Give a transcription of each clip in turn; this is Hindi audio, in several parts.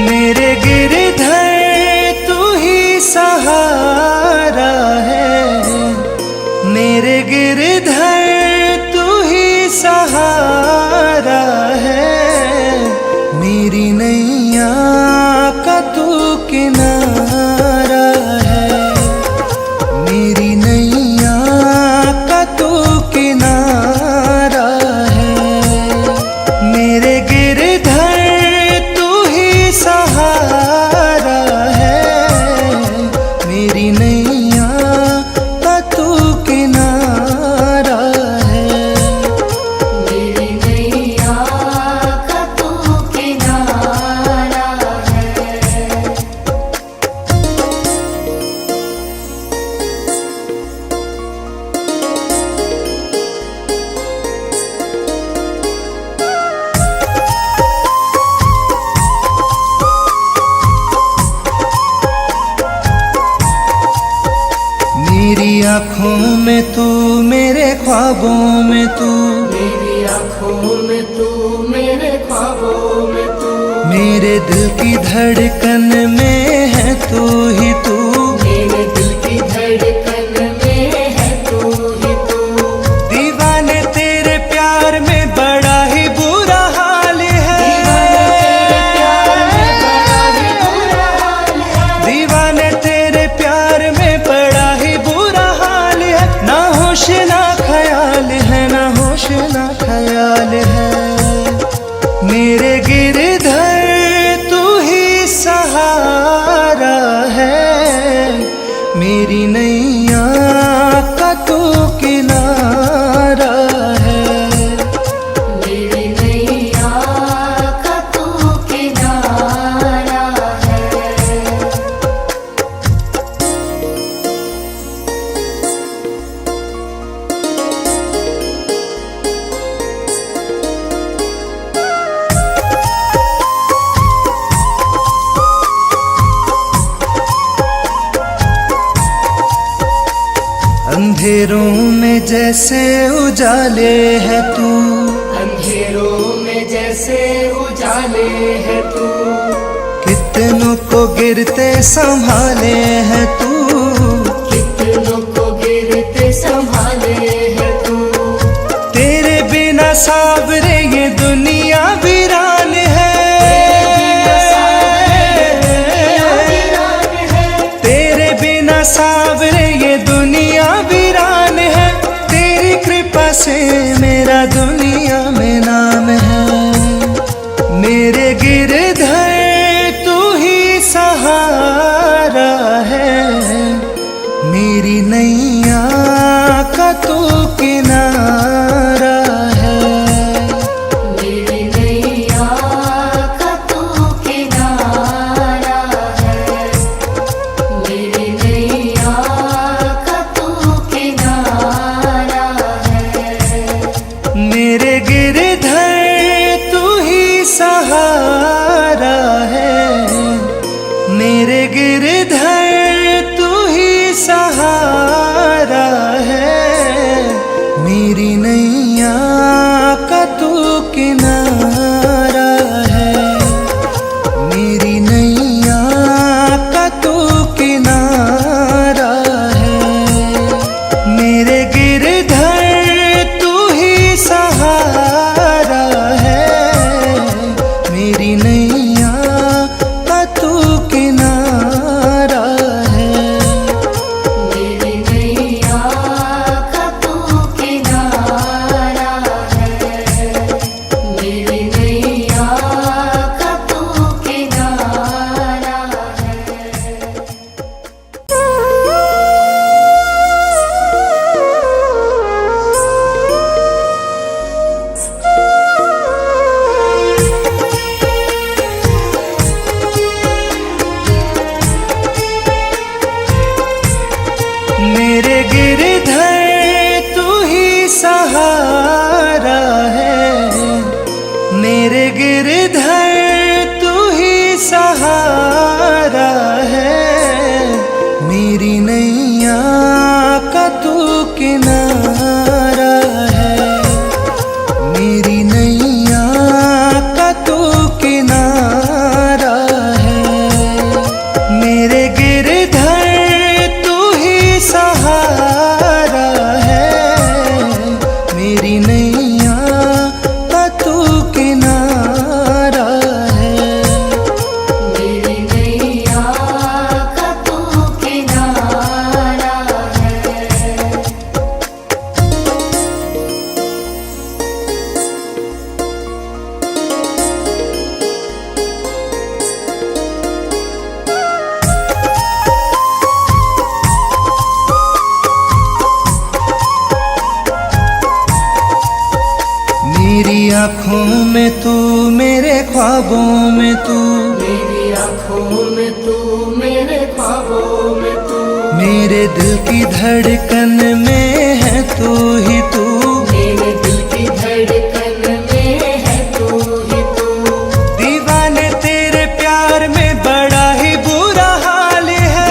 मेरे गिरधर तू ही सहारा है, मेरे गिरधर तू ही सहारा है। मेरी नैया का तू किनारा है, मेरी नैया का तू किनारा है। मेरे गिरधर तू ही सहारा है, मेरी नैया का तू किनारा है। मेरी नैया का तू किनारा है। मेरी आँखों में तू, मेरे ख्वाबों में तू, मेरी आँखों में तू, मेरे ख्वाबों में तू, मेरे दिल की धड़कन में है तू ही तू। मेरे दिल की धड़कन में है तू ही तू। दीवाने तेरे प्यार में बड़ा ही बुरा हाल है, दीवाने तेरे प्यार में बड़ा ही बुरा हाल है। ना होश ना ख्याल है, ना होश ना ख्याल है। मेरे गिरधर तू ही सहारा है, मेरी नैया का तू किनारा है। मेरी नैया का तू किनारा है। अंधेरों में जैसे उजाले है तू, अंधेरों में जैसे उजाले है तू, कितनों को गिरते संभाले है तू। कितनों को गिरते संभाले है तू। तेरे बिना सावरे ये दुनिया वीरान है, तेरे बिना सावरे ये दुनिया वीरान है। तेरी कृपा से मेरा दुनिया में नाम है। मेरे गिरधर तू ही सहारा है, मेरी नैया का तू किनारा है। मेरी नैया का तू किनारा है। मेरी नैया का तू किनारा है। मेरे ख्वाबों में तू, मेरी आँखों में तू, मेरे ख्वाबों में तू, मेरे दिल की धड़कन में है तू ही तू, मेरे दिल की धड़कन में है तू ही तू। दीवाने तेरे प्यार में बड़ा ही बुरा हाल है,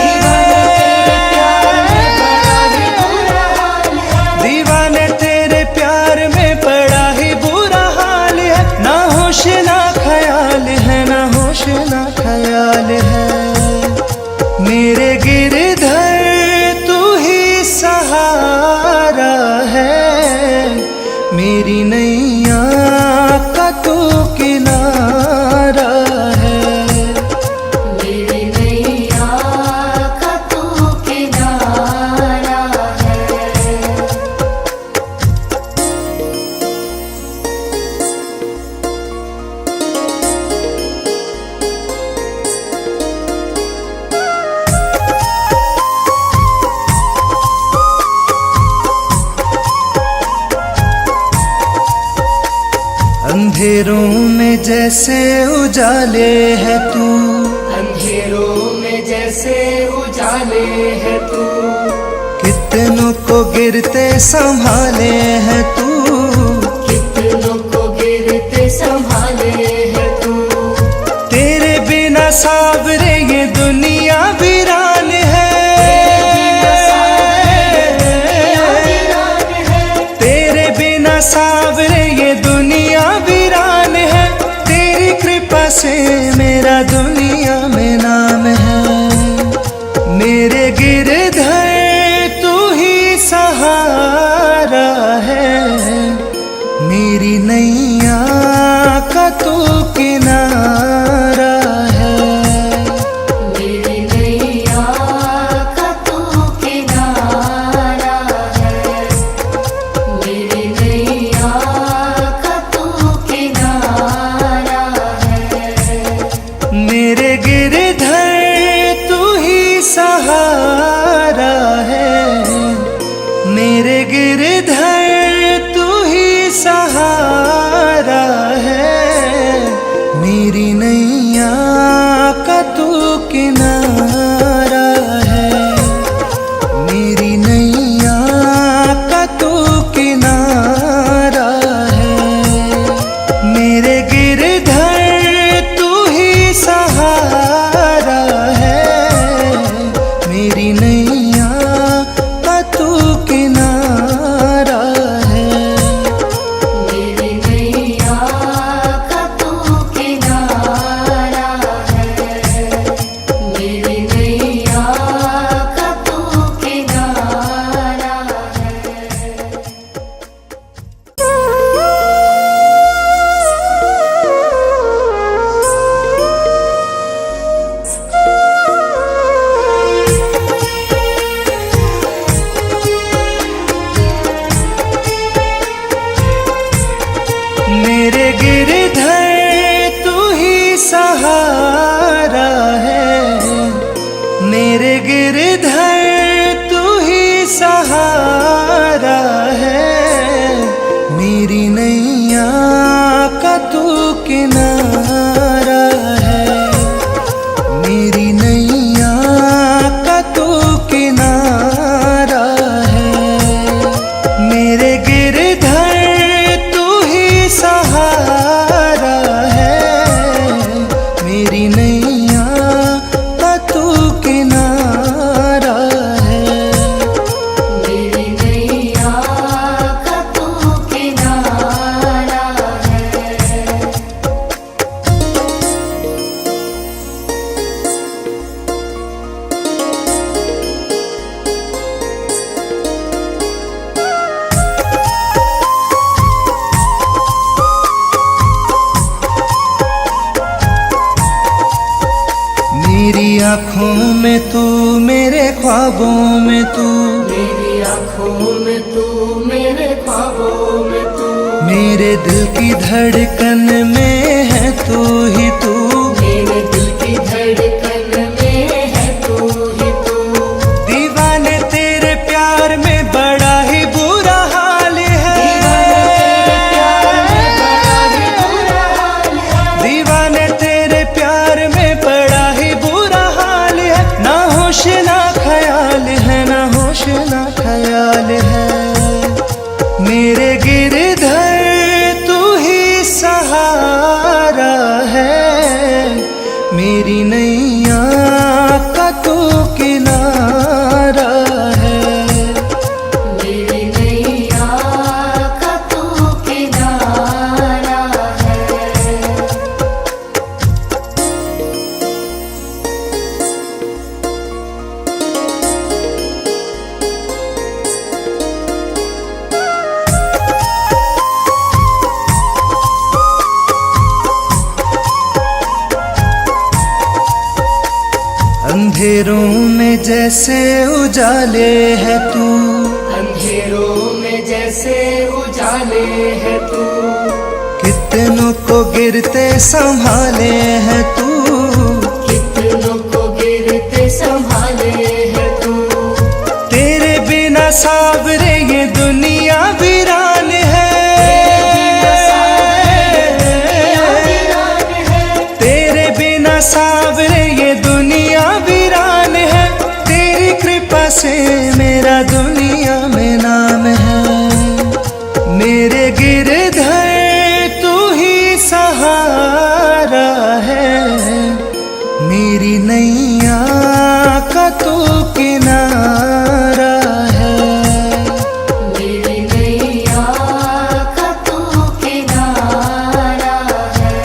दीवाने तेरे प्यार में बड़ा ही बुरा हाल है, ना होश ना ख्याल है, ना होश ना ख्याल है। मेरे गिरधर तू ही सहारा है, मेरी नैया का तू किनारा है, मेरी नैया का तू किनारा है। अंधेरों में जैसे उजाले है तू, अंधेरों में जैसे उजाले है तू, कितनों को गिरते संभाले है तू, कितनों को गिरते संभाले है तू। तेरे बिना सावरे ये दुनिया वीरान है, तेरे बिना सावरे ये दुनिया वीरान है, तेरी कृपा से मेरा दुनिया में नाम है। मेरे गिरधर तू ही सहारा है, मेरी नैया का तू किनारा है, मेरी नैया का तू किनारा है, मेरी नैया का तू किनारा है। मेरे गिरधर तू ही सहारा है, मेरे गिरधर तू ही सहारा है, मेरी नैया का तू किनारा है, मेरी नैया का तू किनारा है, मेरे गिरधर तू ही सहारा है, मेरी नैया का तू किनारा है। मेरी नैया का तू किनारा है, मेरी नैया का तू किनारा है। मेरे गिरधर तू ही सहारा है, मेरे गिरधर तू ही सहारा है, मेरी नैया का तू किनारा है, मेरी नैया का तू किनारा है, मेरे गिरधर तू ही सहारा है, मेरी नैया का तू किनारा है, मेरी नैया का तू किनारा है। मेरी आँखों में तू, मेरे ख्वाबों में तू, मेरी आँखों में तू, मेरे ख्वाबों में तू, मेरे दिल की धड़कन में है तू ही तू, मेरे दिल की धड़कन में है तू ही तू। दीवाने तेरे प्यार में बड़ा ही बुरा हाल है, दीवाने तेरे प्यार में बड़ा ही बुरा हाल है, दीवाने मेरी नैया का तू किनारा है। मेरी नैया का तू किनारा है। अंधेरों में जैसे उजाले है तू, अंधेरों में जैसे उजाले है तू, कितनों को गिरते संभाले है तू, कितनों को गिरते संभाले है तू। तेरे बिना सावरे ये दुनिया वीरान है। तेरे बिना सावरे ये दुनिया वीरान है। तेरी कृपा से मेरा दुनिया में नाम है। मेरे गिरधर तू ही सहारा है। मेरी नैया का तू किनारा है। मेरी नैया का तू किनारा है।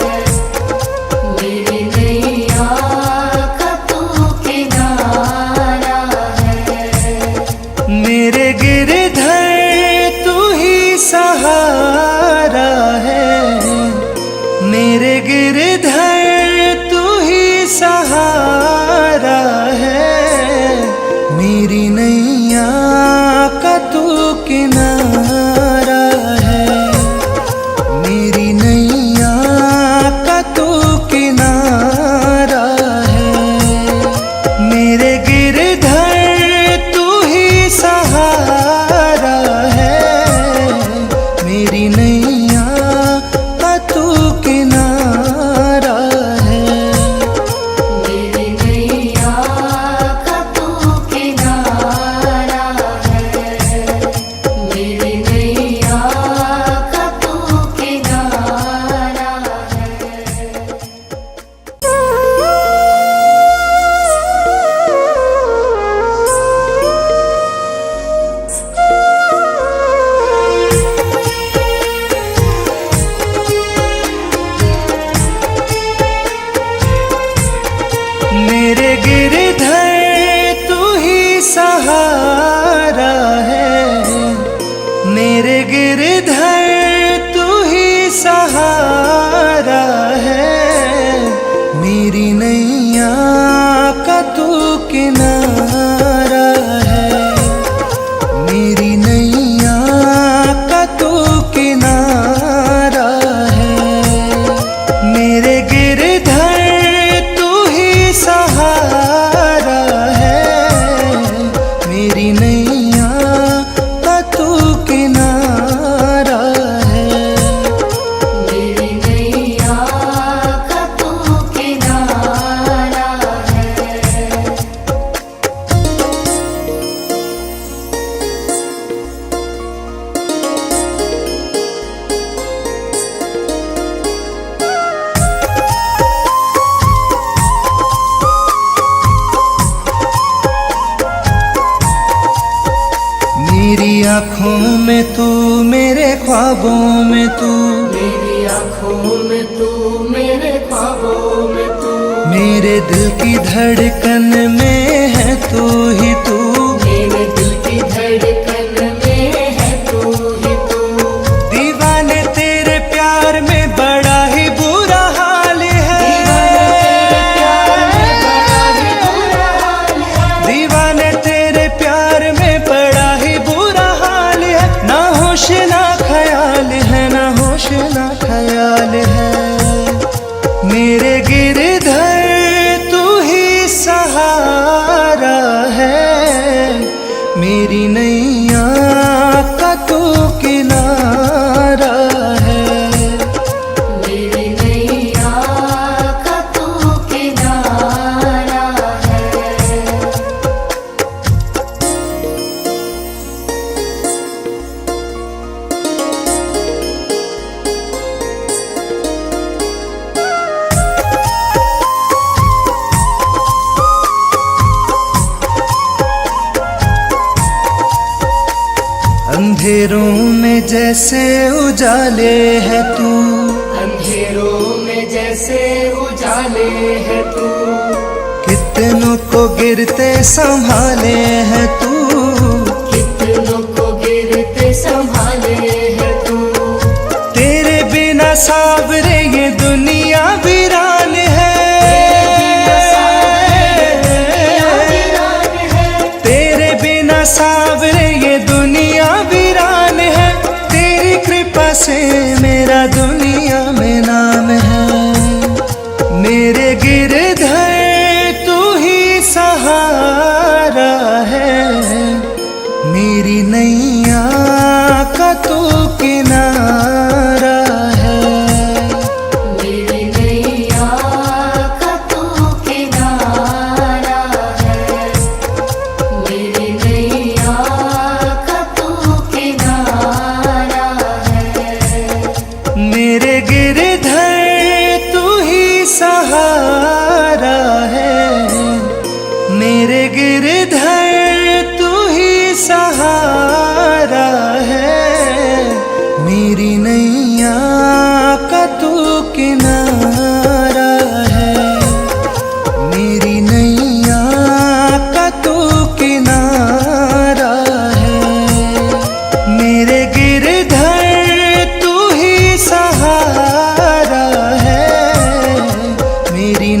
मेरी नैया का तू किनारा है। मेरे गिरधर तू ही सहारा है। मेरे गिरधर तू ही सहारा है। मेरी नैया का तू किनारा है। मेरी नैया का तू किनारा है। मेरे गिरधर तू ही सहारा है। मेरी नैया का तू किनारा है। मेरी नैया का तू किनारा है। मेरी नैया का तू किनारा मेरे गिरधर तू ही सहारा है। मेरे गिरधर तू ही सहारा है। मेरी नैया का तू किनारा है। मेरी नैया का तू किनारा है। मेरे गिरधर तू ही सहारा है। मेरी नैया का तू किनारा है। मेरी नैया का तू किनारा है। मेरी आँखों में तू, मेरे ख्वाबों में तू, मेरी आँखों में तू, मेरे ख्वाबों में तू, मेरे दिल की धड़कन में है तू ही तू। मेरे दिल की धड़कन में है तू ही तू। दीवाने तेरे प्यार में बड़ा ही बुरा हाल है। दीवाने तेरे प्यार में बड़ा ही बुरा हाल है। ना होश ना ख्याल है, ना होश ना ख्याल है। मेरे गिरधर तू ही सहारा है। मेरी नैया अंधेरों में जैसे उजाले है तू, अंधेरों में जैसे उजाले है तू, कितनों को गिरते संभाले है तू, कितनों को गिरते संभाले है तू। तेरे बिना सावरे ये दुनिया वीरान है, तेरे बिना सावरे ये दुनिया वीरान है, तेरी कृपा से मेरा दुनिया में नाम है। मेरे गिरधर तू ही सहारा है, मेरी नैया का तू किनारा है, मेरी नैया का तू किनारा है, मेरी नैया का तू किनारा है। मेरे गिरधर तू ही सहारा है, मेरे गिरधर तू ही सहारा है, मेरी नैया का तू किनारा है, मेरी नैया का तू किनारा है, मेरे गिरधर तू ही सहारा है, मेरी